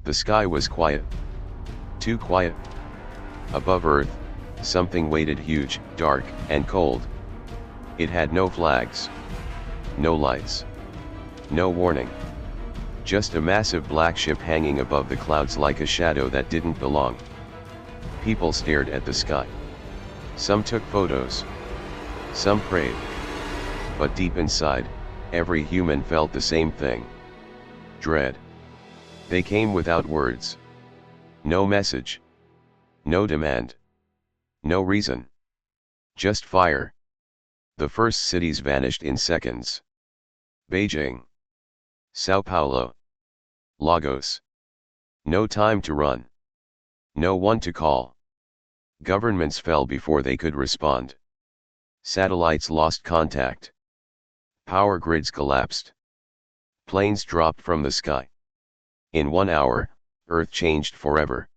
The sky was quiet. Too quiet. Above Earth, something waited, huge, dark, and cold. It had no flags. No lights. No warning. Just a massive black ship hanging above the clouds like a shadow that didn't belong. People stared at the sky. Some took photos. Some prayed. But deep inside, every human felt the same thing. Dread. They came without words. No message. No demand. No reason. Just fire. The first cities vanished in seconds. Beijing. Sao Paulo. Lagos. No time to run. No one to call. Governments fell before they could respond. Satellites lost contact. Power grids collapsed. Planes dropped from the sky. In 1 hour, Earth changed forever.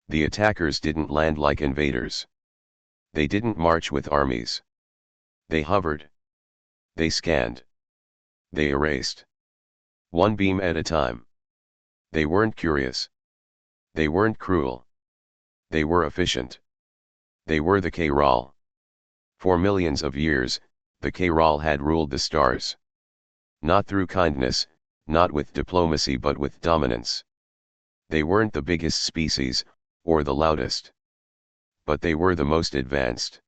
The attackers didn't land like invaders. They didn't march with armies. They hovered. They scanned. They erased. One beam at a time. They weren't curious. They weren't cruel. They were efficient. They were the K'ral. For millions of years, the K'ral had ruled the stars. Not through kindness, not with diplomacy but with dominance. They weren't the biggest species, or the loudest. But they were the most advanced.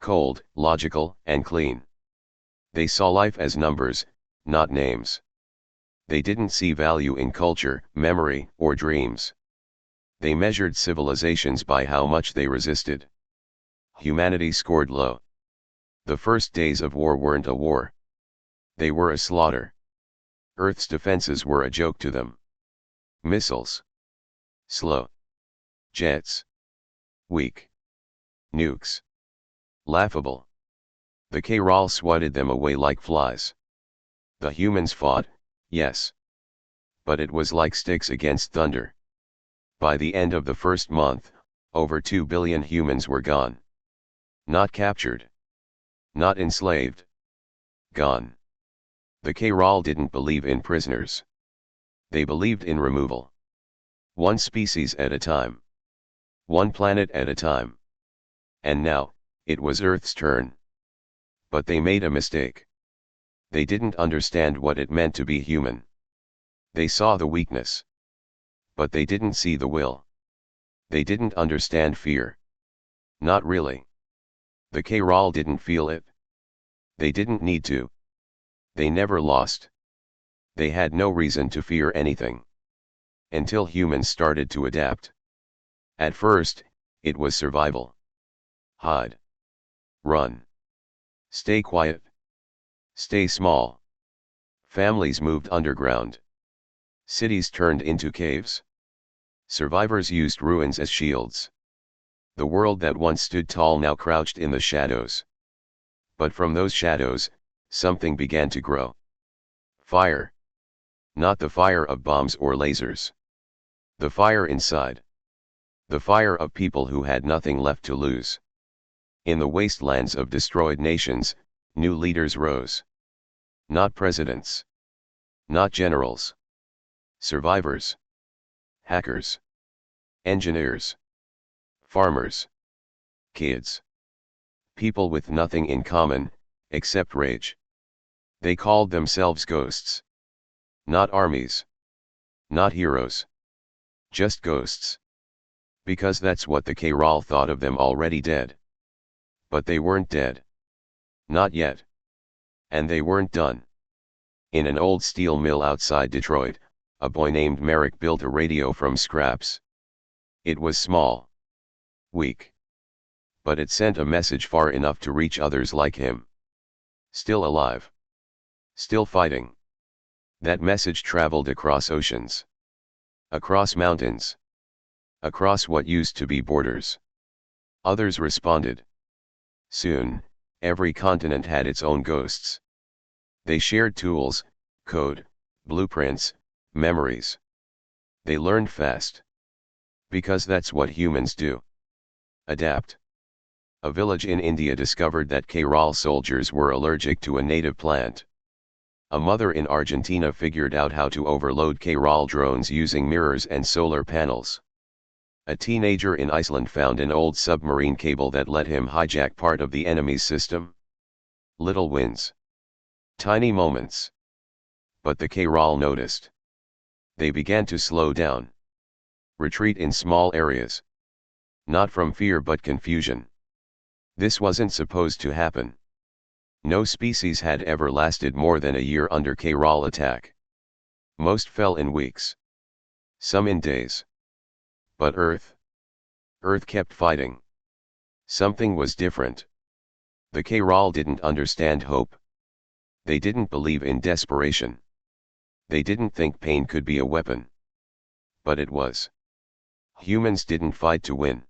Cold, logical, and clean. They saw life as numbers, not names. They didn't see value in culture, memory, or dreams. They measured civilizations by how much they resisted. Humanity scored low. The first days of war weren't a war. They were a slaughter. Earth's defenses were a joke to them. Missiles. Slow. Jets. Weak. Nukes. Laughable. The K'ral swatted them away like flies. The humans fought, yes. But it was like sticks against thunder. By the end of the first month, over 2 billion humans were gone. Not captured. Not enslaved. Gone. The K'ral didn't believe in prisoners. They believed in removal. One species at a time. One planet at a time. And now, it was Earth's turn. But they made a mistake. They didn't understand what it meant to be human. They saw the weakness. But they didn't see the will. They didn't understand fear. Not really. The K'ral didn't feel it. They didn't need to. They never lost. They had no reason to fear anything. Until humans started to adapt. At first, it was survival. Hide. Run. Stay quiet. Stay small. Families moved underground. Cities turned into caves. Survivors used ruins as shields. The world that once stood tall now crouched in the shadows. But from those shadows, something began to grow. Fire. Not the fire of bombs or lasers. The fire inside. The fire of people who had nothing left to lose. In the wastelands of destroyed nations, new leaders rose. Not presidents. Not generals. Survivors. Hackers. Engineers. Farmers. Kids. People with nothing in common, except rage. They called themselves ghosts. Not armies. Not heroes. Just ghosts. Because that's what the K'ral thought of them, already dead. But they weren't dead. Not yet. And they weren't done. In an old steel mill outside Detroit, a boy named Merrick built a radio from scraps. It was small. Weak. But it sent a message far enough to reach others like him. Still alive. Still fighting. That message traveled across oceans. Across mountains. Across what used to be borders. Others responded. Soon, every continent had its own ghosts. They shared tools, code, blueprints, memories. They learned fast. Because that's what humans do. Adapt. A village in India discovered that K'ral soldiers were allergic to a native plant. A mother in Argentina figured out how to overload K-RAL drones using mirrors and solar panels. A teenager in Iceland found an old submarine cable that let him hijack part of the enemy's system. Little wins. Tiny moments. But the K-RAL noticed. They began to slow down. Retreat in small areas. Not from fear but confusion. This wasn't supposed to happen. No species had ever lasted more than a year under K-RAL attack. Most fell in weeks. Some in days. But Earth kept fighting. Something was different. The K-RAL didn't understand hope. They didn't believe in desperation. They didn't think pain could be a weapon. But it was. Humans didn't fight to win.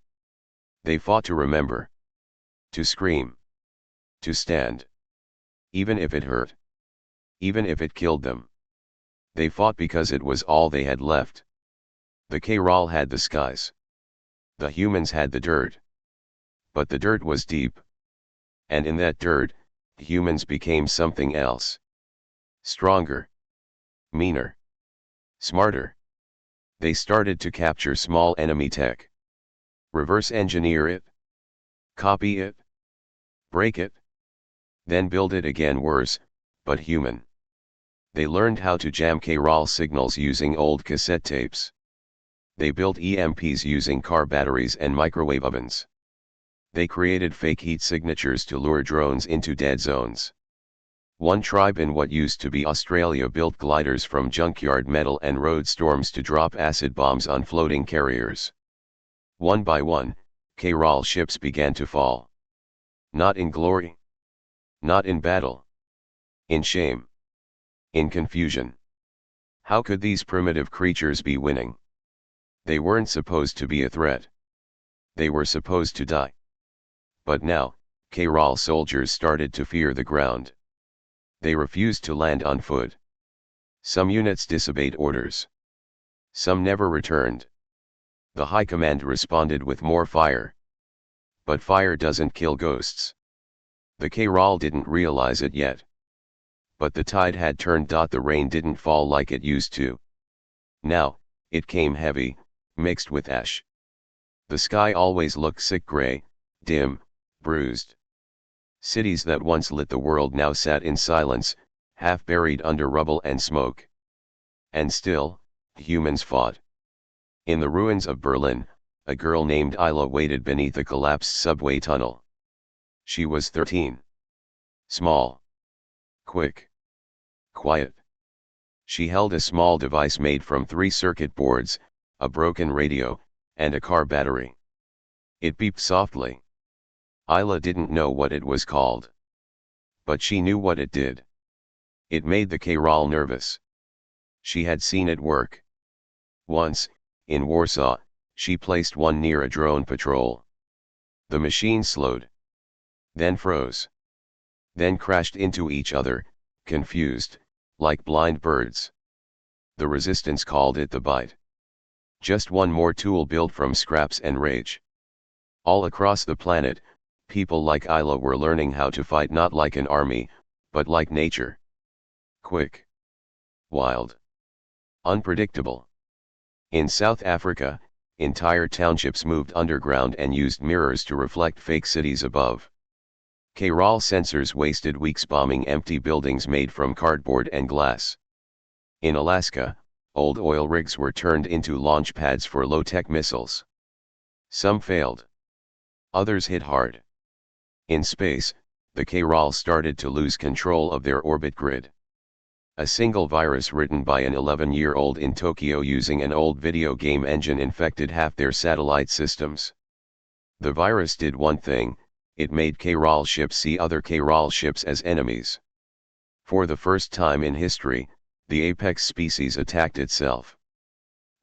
They fought to remember. To scream. To stand. Even if it hurt. Even if it killed them. They fought because it was all they had left. The K-RAL had the skies. The humans had the dirt. But the dirt was deep. And in that dirt, humans became something else. Stronger. Meaner. Smarter. They started to capture small enemy tech. Reverse engineer it. Copy it. Break it. Then build it again worse, but human. They learned how to jam K-RAL signals using old cassette tapes. They built EMPs using car batteries and microwave ovens. They created fake heat signatures to lure drones into dead zones. One tribe in what used to be Australia built gliders from junkyard metal and rode storms to drop acid bombs on floating carriers. One by one, K-RAL ships began to fall. Not in glory. Not in battle. In shame. In confusion. How could these primitive creatures be winning? They weren't supposed to be a threat. They were supposed to die. But now, K-RAL soldiers started to fear the ground. They refused to land on foot. Some units disobeyed orders. Some never returned. The High Command responded with more fire. But fire doesn't kill ghosts. The K-RAL didn't realize it yet. But the tide had turned. The rain didn't fall like it used to. Now, it came heavy, mixed with ash. The sky always looked sick gray, dim, bruised. Cities that once lit the world now sat in silence, half buried under rubble and smoke. And still, humans fought. In the ruins of Berlin, a girl named Isla waited beneath a collapsed subway tunnel. She was 13. Small. Quick. Quiet. She held a small device made from 3 circuit boards, a broken radio, and a car battery. It beeped softly. Isla didn't know what it was called. But she knew what it did. It made the K-RAL nervous. She had seen it work. Once, in Warsaw, she placed one near a drone patrol. The machine slowed. Then froze. Then crashed into each other, confused, like blind birds. The resistance called it the bite. Just one more tool built from scraps and rage. All across the planet, people like Isla were learning how to fight not like an army, but like nature. Quick. Wild. Unpredictable. In South Africa, entire townships moved underground and used mirrors to reflect fake cities above. K-RAL sensors wasted weeks bombing empty buildings made from cardboard and glass. In Alaska, old oil rigs were turned into launch pads for low-tech missiles. Some failed. Others hit hard. In space, the K-RAL started to lose control of their orbit grid. A single virus written by an 11-year-old in Tokyo using an old video game engine infected half their satellite systems. The virus did one thing: it made K-RAL ships see other K-RAL ships as enemies. For the first time in history, the apex species attacked itself.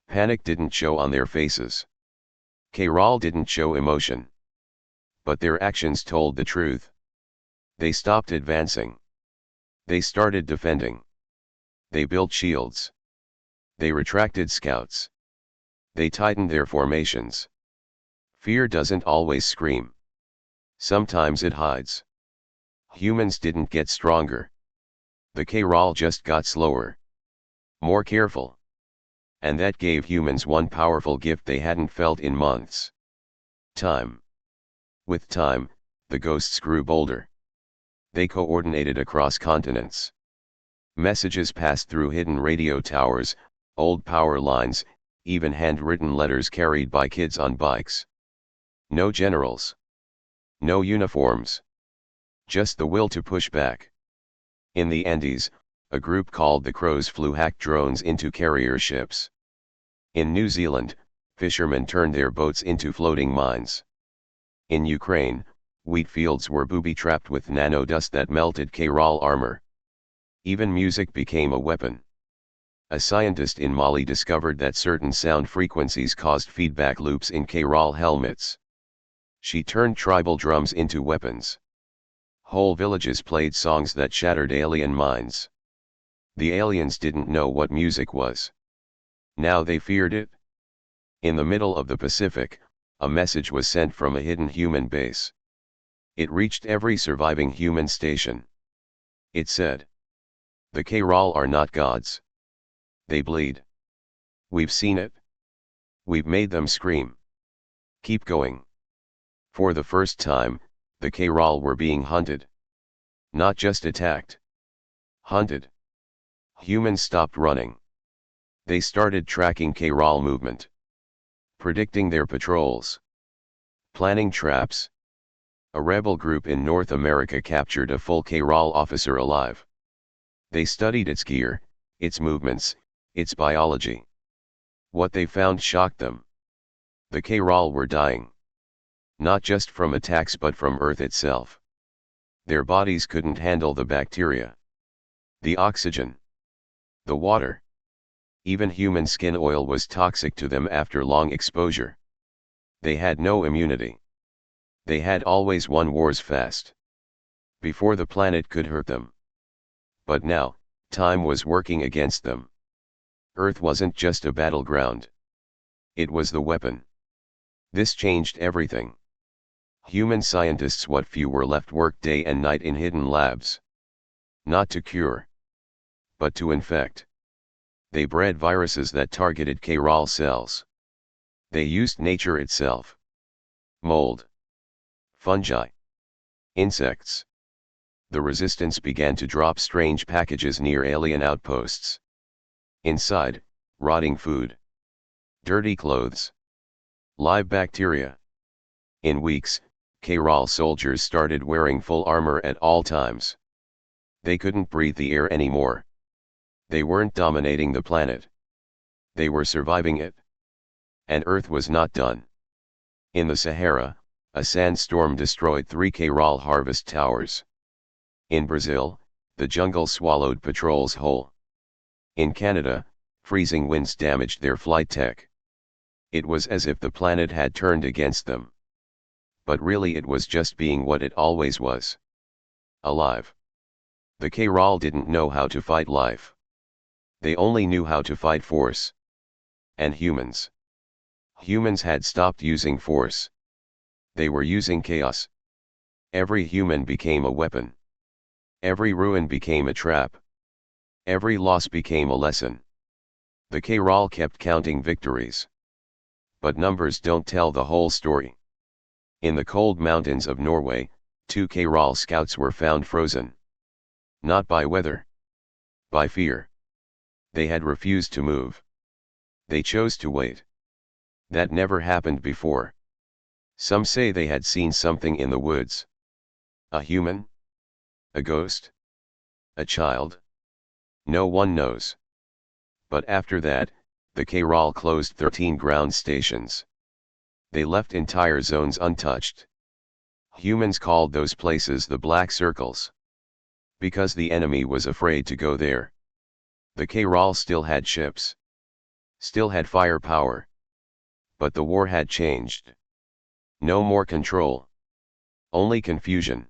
Panic didn't show on their faces. K-RAL didn't show emotion. But their actions told the truth. They stopped advancing. They started defending. They built shields. They retracted scouts. They tightened their formations. Fear doesn't always scream. Sometimes it hides. Humans didn't get stronger. The K-Roll just got slower. More careful. And that gave humans one powerful gift they hadn't felt in months. Time. With time, the ghosts grew bolder. They coordinated across continents. Messages passed through hidden radio towers, old power lines, even handwritten letters carried by kids on bikes. No generals. No uniforms. Just the will to push back. In the Andes, a group called the Crows flew hack drones into carrier ships. In New Zealand, fishermen turned their boats into floating mines. In Ukraine, wheat fields were booby-trapped with nanodust that melted K-Roll armor. Even music became a weapon. A scientist in Mali discovered that certain sound frequencies caused feedback loops in K-Roll helmets. She turned tribal drums into weapons. Whole villages played songs that shattered alien minds. The aliens didn't know what music was. Now they feared it. In the middle of the Pacific, a message was sent from a hidden human base. It reached every surviving human station. It said, "The K-Roll are not gods. They bleed. We've seen it. We've made them scream. Keep going." For the first time, the K-Roll were being hunted. Not just attacked. Hunted. Humans stopped running. They started tracking K-Roll movement. Predicting their patrols. Planning traps. A rebel group in North America captured a full K-Roll officer alive. They studied its gear, its movements, its biology. What they found shocked them. The K-Roll were dying. Not just from attacks but from Earth itself. Their bodies couldn't handle the bacteria, the oxygen, the water. Even human skin oil was toxic to them after long exposure. They had no immunity. They had always won wars fast. Before the planet could hurt them. But now, time was working against them. Earth wasn't just a battleground. It was the weapon. This changed everything. Human scientists, what few were left, worked day and night in hidden labs. Not to cure, but to infect. They bred viruses that targeted K-Roll cells. They used nature itself. Mold. Fungi. Insects. The resistance began to drop strange packages near alien outposts. Inside, rotting food. Dirty clothes. Live bacteria. In weeks, K-Roll soldiers started wearing full armor at all times. They couldn't breathe the air anymore. They weren't dominating the planet. They were surviving it. And Earth was not done. In the Sahara, a sandstorm destroyed 3 K-Roll harvest towers. In Brazil, the jungle swallowed patrols whole. In Canada, freezing winds damaged their flight tech. It was as if the planet had turned against them. But really it was just being what it always was. Alive. The K-Roll didn't know how to fight life. They only knew how to fight force. And humans. Humans had stopped using force. They were using chaos. Every human became a weapon. Every ruin became a trap. Every loss became a lesson. The K-Roll kept counting victories. But numbers don't tell the whole story. In the cold mountains of Norway, 2 K-Roll scouts were found frozen. Not by weather. By fear. They had refused to move. They chose to wait. That never happened before. Some say they had seen something in the woods. A human? A ghost? A child? No one knows. But after that, the K-Roll closed 13 ground stations. They left entire zones untouched. Humans called those places the Black Circles. Because the enemy was afraid to go there. The K-Roll still had ships. Still had firepower. But the war had changed. No more control. Only confusion.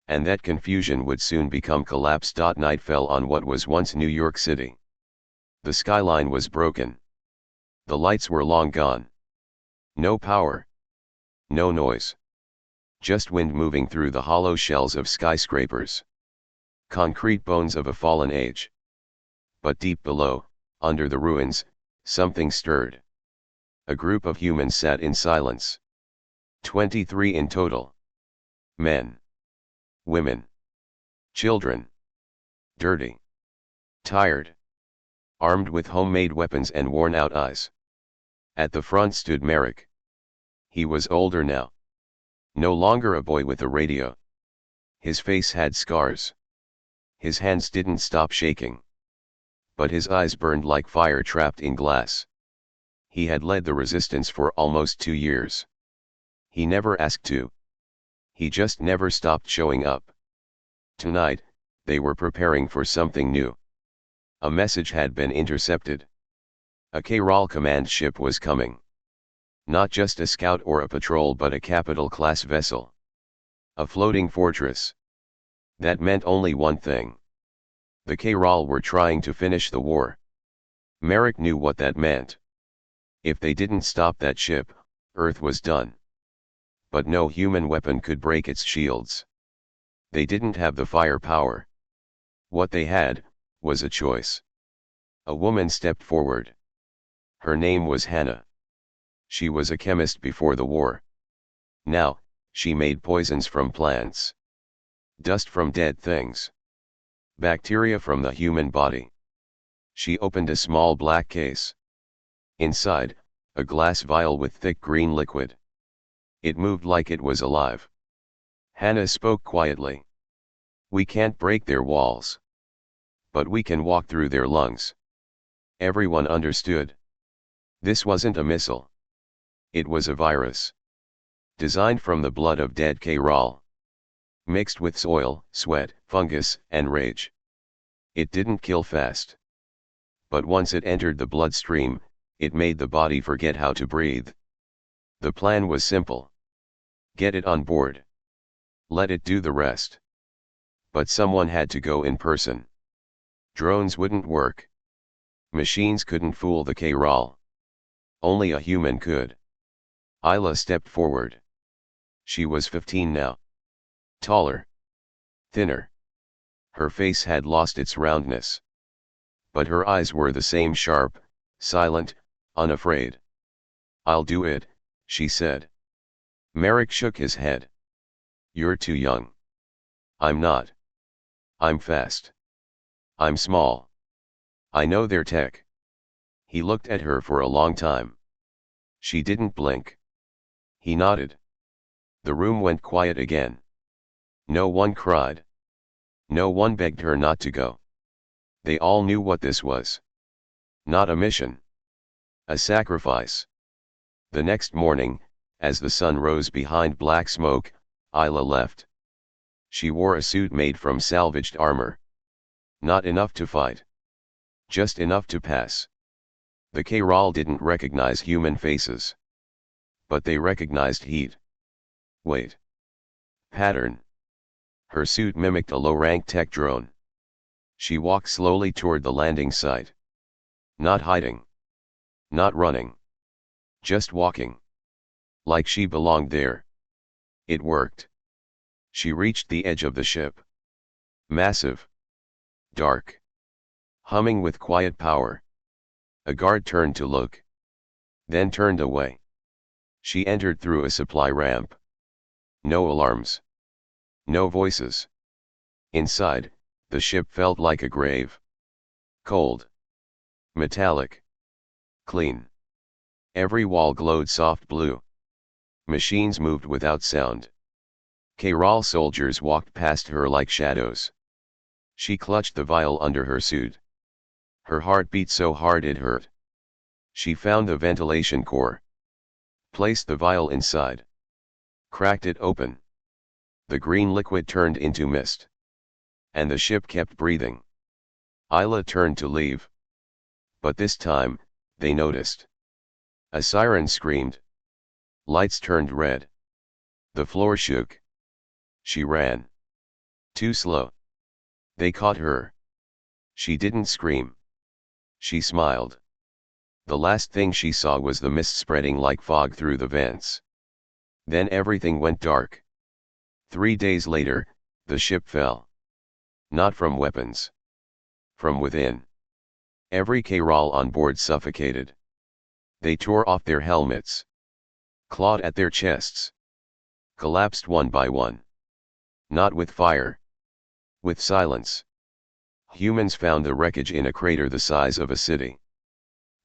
And that confusion would soon become collapse. Night fell on what was once New York City. The skyline was broken. The lights were long gone. No power. No noise. Just wind moving through the hollow shells of skyscrapers. Concrete bones of a fallen age. But deep below, under the ruins, something stirred. A group of humans sat in silence. 23 in total. Men. Women. Children. Dirty. Tired. Armed with homemade weapons and worn-out eyes. At the front stood Merrick. He was older now. No longer a boy with a radio. His face had scars. His hands didn't stop shaking. But his eyes burned like fire trapped in glass. He had led the resistance for almost 2 years. He never asked to. He just never stopped showing up. Tonight, they were preparing for something new. A message had been intercepted. A K'Ral command ship was coming. Not just a scout or a patrol but a capital-class vessel. A floating fortress. That meant only one thing. The K'Ral were trying to finish the war. Merrick knew what that meant. If they didn't stop that ship, Earth was done. But no human weapon could break its shields. They didn't have the firepower. What they had, was a choice. A woman stepped forward. Her name was Hannah. She was a chemist before the war. Now, she made poisons from plants. Dust from dead things. Bacteria from the human body. She opened a small black case. Inside, a glass vial with thick green liquid. It moved like it was alive. Hannah spoke quietly. We can't break their walls. But we can walk through their lungs. Everyone understood. This wasn't a missile. It was a virus. Designed from the blood of dead K'Ral. Mixed with soil, sweat, fungus, and rage. It didn't kill fast. But once it entered the bloodstream, it made the body forget how to breathe. The plan was simple. Get it on board. Let it do the rest. But someone had to go in person. Drones wouldn't work. Machines couldn't fool the K'Ral. Only a human could. Isla stepped forward. She was 15 now. Taller. Thinner. Her face had lost its roundness. But her eyes were the same sharp, silent, unafraid. I'll do it, she said. Merrick shook his head. You're too young. I'm not. I'm fast. I'm small. I know their tech. He looked at her for a long time. She didn't blink. He nodded. The room went quiet again. No one cried. No one begged her not to go. They all knew what this was. Not a mission. A sacrifice. The next morning, as the sun rose behind black smoke, Isla left. She wore a suit made from salvaged armor. Not enough to fight. Just enough to pass. The K'Ral didn't recognize human faces. But they recognized heat. Weight. Pattern. Her suit mimicked a low-rank tech drone. She walked slowly toward the landing site. Not hiding. Not running. Just walking. Like she belonged there. It worked. She reached the edge of the ship. Massive. Dark. Humming with quiet power. A guard turned to look. Then turned away. She entered through a supply ramp. No alarms. No voices. Inside, the ship felt like a grave. Cold. Metallic. Clean. Every wall glowed soft blue. Machines moved without sound. K'Ral soldiers walked past her like shadows. She clutched the vial under her suit. Her heart beat so hard it hurt. She found the ventilation core. Placed the vial inside. Cracked it open. The green liquid turned into mist. And the ship kept breathing. Isla turned to leave. But this time, they noticed. A siren screamed. Lights turned red. The floor shook. She ran. Too slow. They caught her. She didn't scream. She smiled. The last thing she saw was the mist spreading like fog through the vents. Then everything went dark. 3 days later, the ship fell. Not from weapons. From within. Every K'ral on board suffocated. They tore off their helmets. Clawed at their chests. Collapsed one by one. Not with fire. With silence. Humans found the wreckage in a crater the size of a city.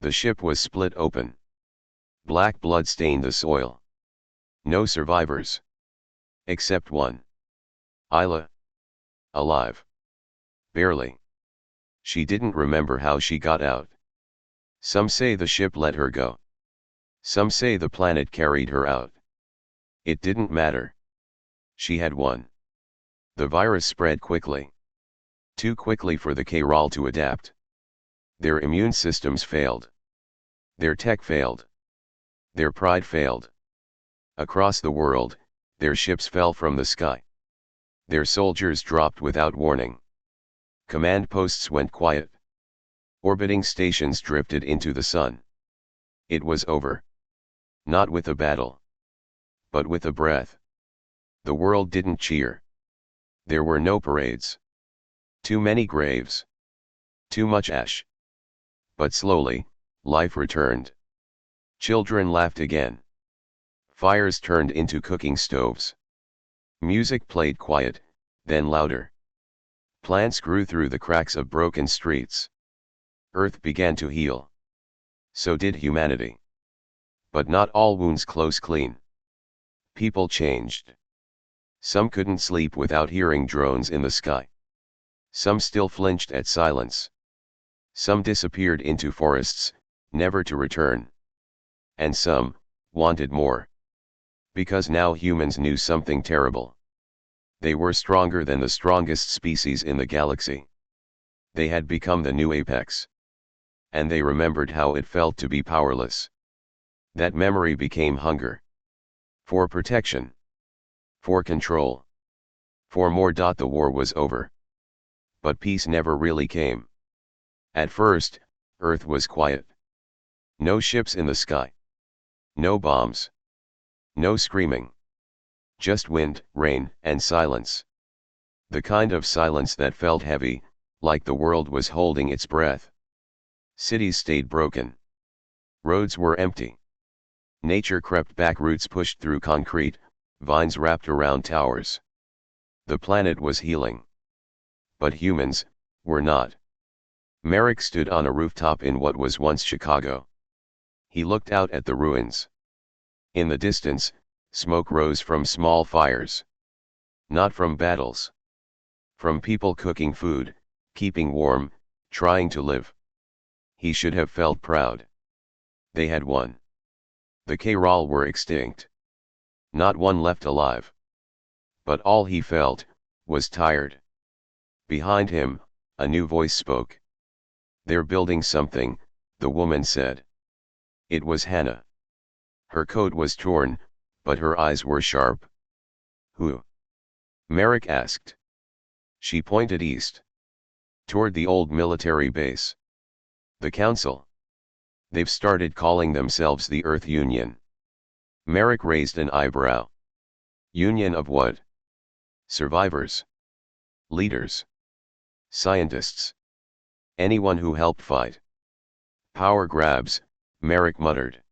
The ship was split open. Black blood stained the soil. No survivors. Except one. Isla. Alive. Barely. She didn't remember how she got out. Some say the ship let her go. Some say the planet carried her out. It didn't matter. She had won. The virus spread quickly. Too quickly for the K'ral to adapt. Their immune systems failed. Their tech failed. Their pride failed. Across the world, their ships fell from the sky. Their soldiers dropped without warning. Command posts went quiet. Orbiting stations drifted into the sun. It was over. Not with a battle. But with a breath. The world didn't cheer. There were no parades. Too many graves. Too much ash. But slowly, life returned. Children laughed again. Fires turned into cooking stoves. Music played quiet, then louder. Plants grew through the cracks of broken streets. Earth began to heal. So did humanity. But not all wounds close clean. People changed. Some couldn't sleep without hearing drones in the sky. Some still flinched at silence. Some disappeared into forests, never to return. And some wanted more. Because now humans knew something terrible. They were stronger than the strongest species in the galaxy. They had become the new apex. And they remembered how it felt to be powerless. That memory became hunger. For protection. For control. For more. The war was over. But peace never really came. At first, Earth was quiet. No ships in the sky. No bombs. No screaming. Just wind, rain, and silence. The kind of silence that felt heavy, like the world was holding its breath. Cities stayed broken. Roads were empty. Nature crept back, roots pushed through concrete, vines wrapped around towers. The planet was healing. But humans were not. Merrick stood on a rooftop in what was once Chicago. He looked out at the ruins. In the distance, smoke rose from small fires. Not from battles. From people cooking food, keeping warm, trying to live. He should have felt proud. They had won. The K'ral were extinct. Not one left alive. But all he felt was tired. Behind him, a new voice spoke. "They're building something," the woman said. It was Hannah. Her coat was torn, but her eyes were sharp. "Who?" Merrick asked. She pointed east. Toward the old military base. "The Council. They've started calling themselves the Earth Union." Merrick raised an eyebrow. "Union of what?" "Survivors. Leaders. Scientists. Anyone who helped fight." "Power grabs," Merrick muttered.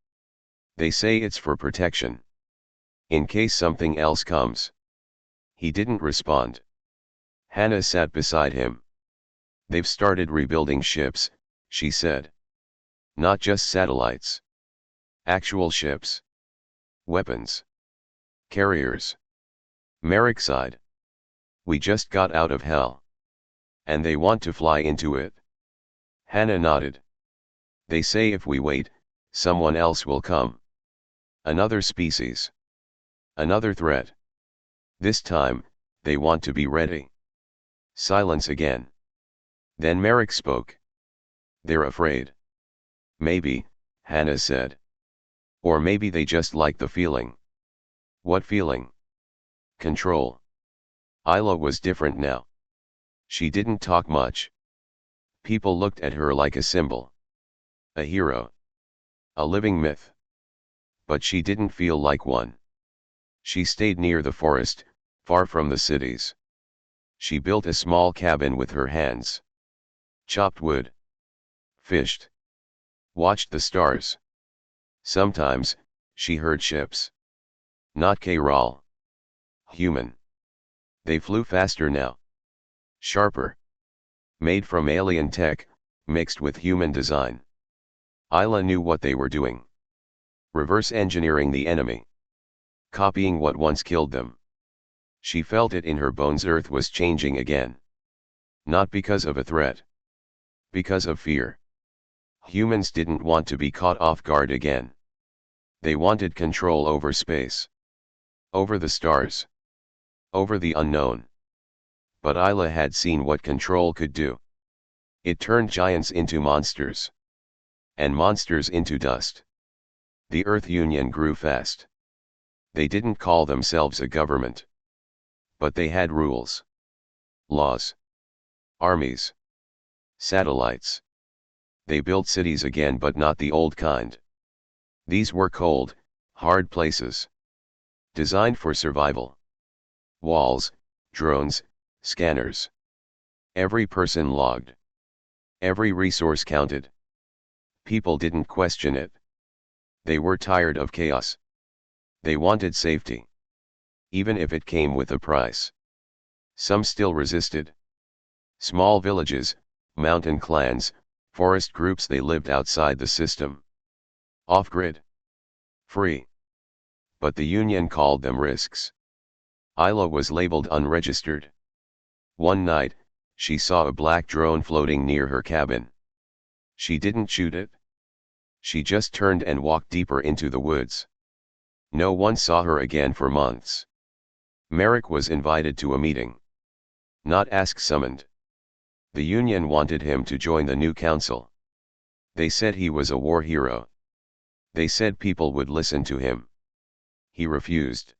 "They say it's for protection. In case something else comes." He didn't respond. Hannah sat beside him. "They've started rebuilding ships," she said. "Not just satellites. Actual ships. Weapons. Carriers." Merrick sighed. "We just got out of hell. And they want to fly into it." Hannah nodded. "They say if we wait, someone else will come. Another species. Another threat. This time, they want to be ready." Silence again. Then Merrick spoke. "They're afraid." "Maybe," Hannah said. "Or maybe they just like the feeling." "What feeling?" "Control." Isla was different now. She didn't talk much. People looked at her like a symbol. A hero. A living myth. But she didn't feel like one. She stayed near the forest, far from the cities. She built a small cabin with her hands. Chopped wood. Fished. Watched the stars. Sometimes, she heard ships. Not K-Rawl. Human. They flew faster now. Sharper. Made from alien tech, mixed with human design. Isla knew what they were doing. Reverse engineering the enemy. Copying what once killed them. She felt it in her bones. Earth was changing again. Not because of a threat. Because of fear. Humans didn't want to be caught off guard again. They wanted control over space. Over the stars. Over the unknown. But Isla had seen what control could do. It turned giants into monsters. And monsters into dust. The Earth Union grew fast. They didn't call themselves a government. But they had rules. Laws. Armies. Satellites. They built cities again, but not the old kind. These were cold, hard places. Designed for survival. Walls, drones, scanners. Every person logged. Every resource counted. People didn't question it. They were tired of chaos. They wanted safety. Even if it came with a price. Some still resisted. Small villages, mountain clans, forest groups, they lived outside the system. Off-grid. Free. But the Union called them risks. Isla was labeled unregistered. One night, she saw a black drone floating near her cabin. She didn't shoot it. She just turned and walked deeper into the woods. No one saw her again for months. Merrick was invited to a meeting. Not asked, summoned. The Union wanted him to join the new council. They said he was a war hero. They said people would listen to him. He refused.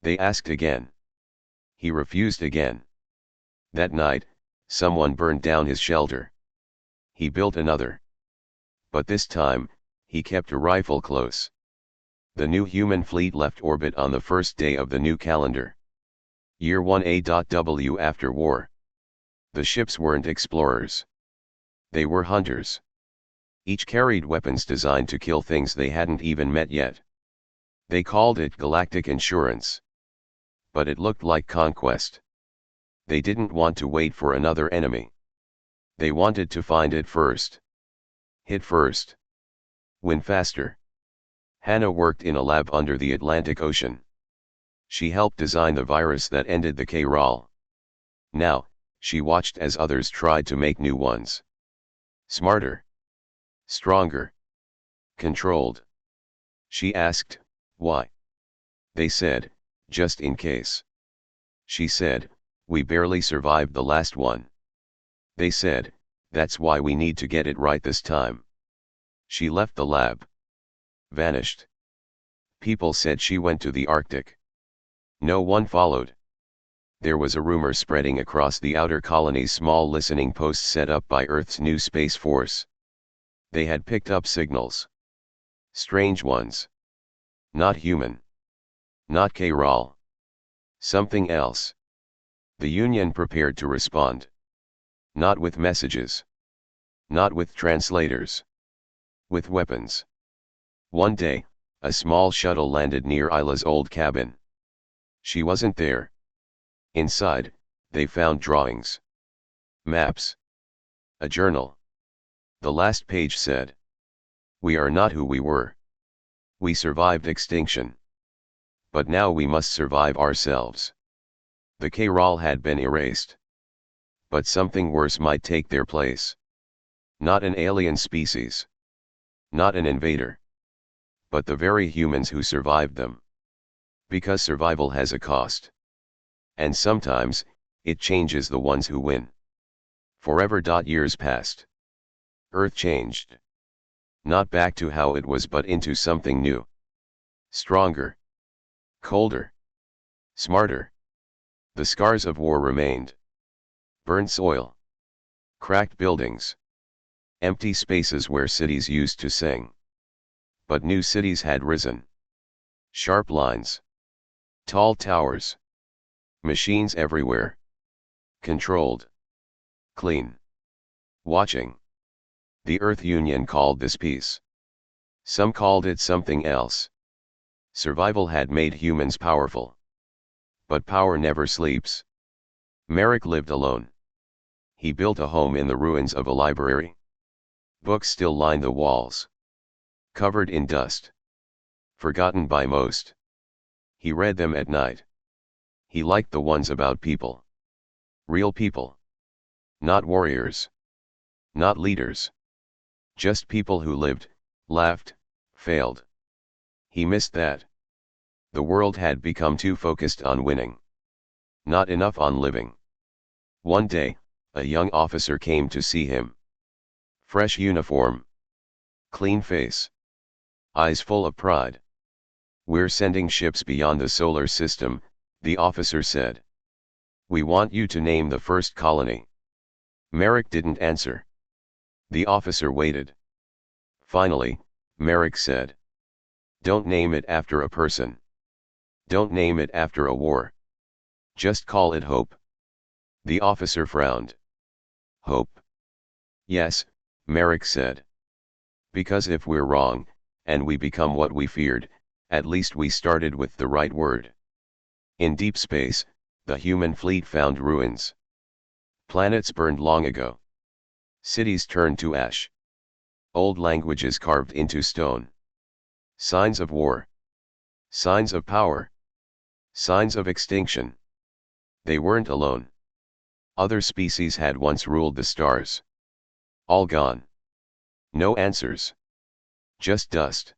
They asked again. He refused again. That night, someone burned down his shelter. He built another. But this time, he kept a rifle close. The new human fleet left orbit on the first day of the new calendar. Year 1A.W after war. The ships weren't explorers. They were hunters. Each carried weapons designed to kill things they hadn't even met yet. They called it Galactic Insurance. But it looked like conquest. They didn't want to wait for another enemy. They wanted to find it first. Hit first. Win faster. Hannah worked in a lab under the Atlantic Ocean. She helped design the virus that ended the K-Rawl. Now, she watched as others tried to make new ones. Smarter. Stronger. Controlled. She asked, why? They said, just in case. She said, we barely survived the last one. They said, that's why we need to get it right this time. She left the lab. Vanished. People said she went to the Arctic. No one followed. There was a rumor spreading across the outer colonies, small listening posts set up by Earth's new Space Force. They had picked up signals. Strange ones. Not human. Not K-Rawl. Something else. The Union prepared to respond. Not with messages. Not with translators. With weapons. One day, a small shuttle landed near Isla's old cabin. She wasn't there. Inside, they found drawings. Maps. A journal. The last page said, we are not who we were. We survived extinction. But now we must survive ourselves. The K-Rawl had been erased. But something worse might take their place. Not an alien species. Not an invader. But the very humans who survived them. Because survival has a cost. And sometimes, it changes the ones who win. Forever. Years passed. Earth changed. Not back to how it was, but into something new. Stronger. Colder. Smarter. The scars of war remained. Burned soil. Cracked buildings. Empty spaces where cities used to sing. But new cities had risen. Sharp lines. Tall towers. Machines everywhere. controlled, clean, watching. The Earth Union called this peace. Some called it something else. Survival had made humans powerful. But power never sleeps. Merrick lived alone. He built a home in the ruins of a library. Books still lined the walls. Covered in dust. Forgotten by most. He read them at night. He liked the ones about people. Real people. Not warriors. Not leaders. Just people who lived, laughed, failed. He missed that. The world had become too focused on winning. Not enough on living. One day, a young officer came to see him. Fresh uniform. Clean face. Eyes full of pride. "We're sending ships beyond the solar system," the officer said. "We want you to name the first colony." Merrick didn't answer. The officer waited. Finally, Merrick said, "Don't name it after a person. Don't name it after a war. Just call it Hope." The officer frowned. "Hope?" "Yes," Merrick said. "Because if we're wrong, and we become what we feared, at least we started with the right word." In deep space, the human fleet found ruins. Planets burned long ago. Cities turned to ash. Old languages carved into stone. Signs of war. Signs of power. Signs of extinction. They weren't alone. Other species had once ruled the stars. All gone. No answers. Just dust.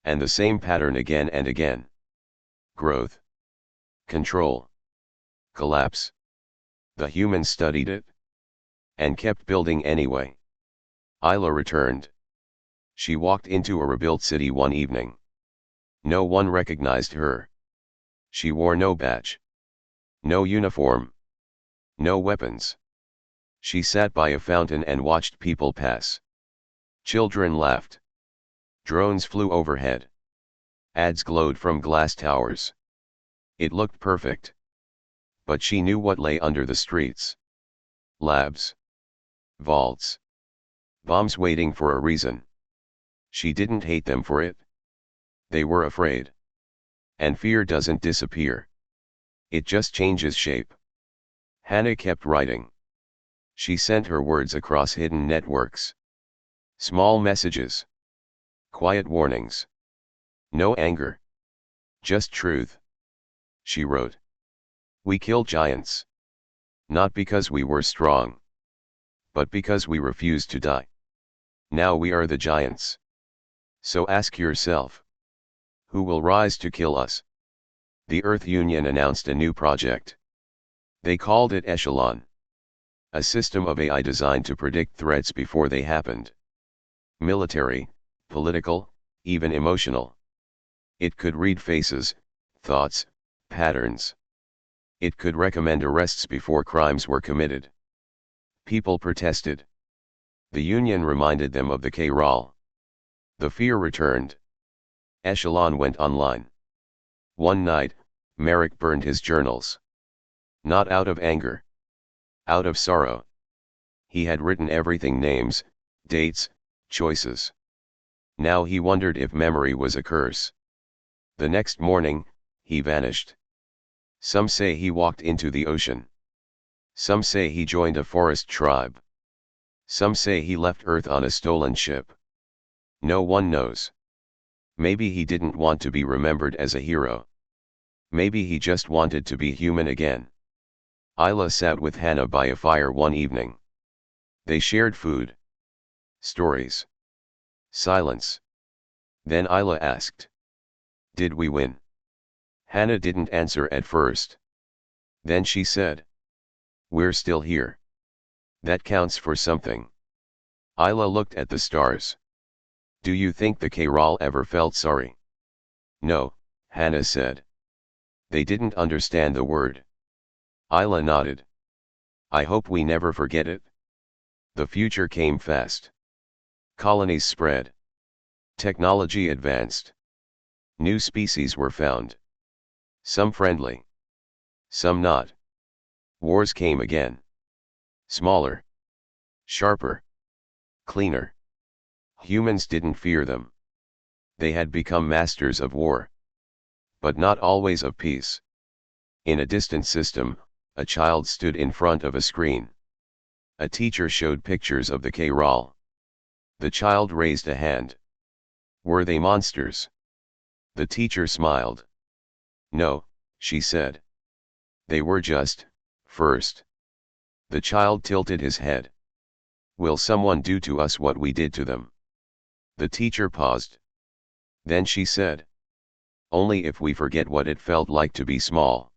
And the same pattern again and again. Growth. Control. Collapse. The humans studied it. And kept building anyway. Isla returned. She walked into a rebuilt city one evening. No one recognized her. She wore no badge. No uniform. No weapons. She sat by a fountain and watched people pass. Children laughed. Drones flew overhead. Ads glowed from glass towers. It looked perfect. But she knew what lay under the streets. Labs. Vaults. Bombs waiting for a reason. She didn't hate them for it. They were afraid. And fear doesn't disappear. It just changes shape. Hannah kept writing. She sent her words across hidden networks. Small messages. Quiet warnings. No anger. Just truth. She wrote. "We kill giants. Not because we were strong. But because we refused to die. Now we are the giants. So ask yourself. Who will rise to kill us?" The Earth Union announced a new project. They called it Echelon. A system of AI designed to predict threats before they happened. Military, political, even emotional. It could read faces, thoughts, patterns. It could recommend arrests before crimes were committed. People protested. The Union reminded them of the K-Rawl. The fear returned. Echelon went online. One night, Merrick burned his journals. Not out of anger. Out of sorrow. He had written everything: names, dates, choices. Now he wondered if memory was a curse. The next morning, he vanished. Some say he walked into the ocean. Some say he joined a forest tribe. Some say he left Earth on a stolen ship. No one knows. Maybe he didn't want to be remembered as a hero. Maybe he just wanted to be human again. Isla sat with Hannah by a fire one evening. They shared food. Stories. Silence. Then Isla asked, "Did we win?" Hannah didn't answer at first. Then she said, "We're still here. That counts for something." Isla looked at the stars. "Do you think the K-Rawl ever felt sorry?" "No," Hannah said. "They didn't understand the word." Isla nodded. "I hope we never forget it." The future came fast. Colonies spread. Technology advanced. New species were found. Some friendly. Some not. Wars came again. Smaller. Sharper. Cleaner. Humans didn't fear them. They had become masters of war. But not always of peace. In a distant system, a child stood in front of a screen. A teacher showed pictures of the K'ral. The child raised a hand. Were they monsters? The teacher smiled. No, she said. They were just, first. The child tilted his head. Will someone do to us what we did to them? The teacher paused. Then she said. Only if we forget what it felt like to be small.